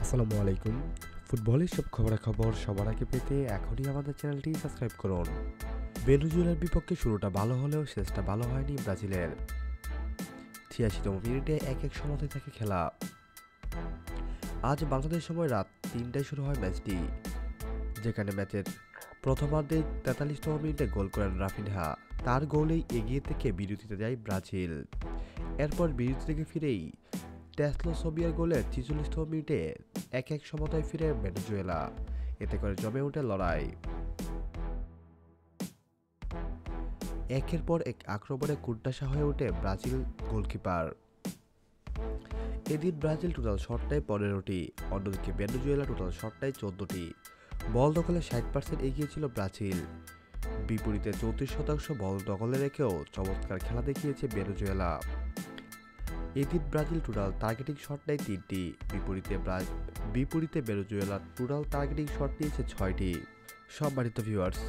আসসালামু আলাইকুম। ফুটবলের সব খবরাখবর সবার আগে পেতে এখনই আমাদের চ্যানেলটি সাবস্ক্রাইব করুন। ভেনেজুয়েলার বিপক্ষে শুরুটা ভালো হলেও শেষটা ভালো হয়নি ব্রাজিলের। ৮৬তম মিনিটে ১-১ সমতায় থাকে খেলা। আজ বাংলাদেশ সময় রাত ৩টায় শুরু হয় ম্যাচটি, যেখানে ম্যাচের প্রথমার্ধে ৪৩তম মিনিটে গোল করেন রাফিনহা। তার গোলেই এগিয়ে থেকে বিরতিতে যায় ব্রাজিল। এরপর বিরতি থেকে ফিরেই টেসলো সোবিয়ার গোলে ৪৬তম মিনিটে ১-১ সমতায় ফিরে ভেনেজুয়েলা। এতে করে জমে ওঠে লড়াই। একের পর এক আক্রমণে কুণ্ঠাসা হয়ে ওঠে ব্রাজিল গোলকিপার। এদিন ব্রাজিল টোটাল শট নেয় ১৫টি, অন্যদিকে ভেনেজুয়েলা টোটাল শট নেয় ১৪টি। বল দখলে ৬০% এগিয়ে ছিল ব্রাজিল। বিপরীতে ৩৪% বল দখলে রেখেও চমৎকার খেলা দেখিয়েছে ভেনেজুয়েলা। এদিন ব্রাজিল টোটাল টার্গেটিং শট নেয় ৩টি, বিপরীতে ভেনেজুয়েলা টোটাল টার্গেটিং শট নিয়েছে ৬টি। সম্মানিত ভিউয়ার্স,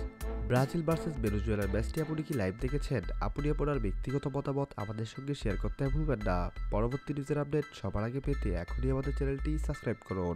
ব্রাজিল ভার্সেস ভেনেজুয়েলার ম্যাচটি আপনি কি লাইভ দেখেছেন? আপনি আপনার ব্যক্তিগত মতামত আমাদের সঙ্গে শেয়ার করতে ভুলবেন না। পরবর্তী নিউজের আপডেট সবার আগে পেতে এখনই আমাদের চ্যানেলটি সাবস্ক্রাইব করুন।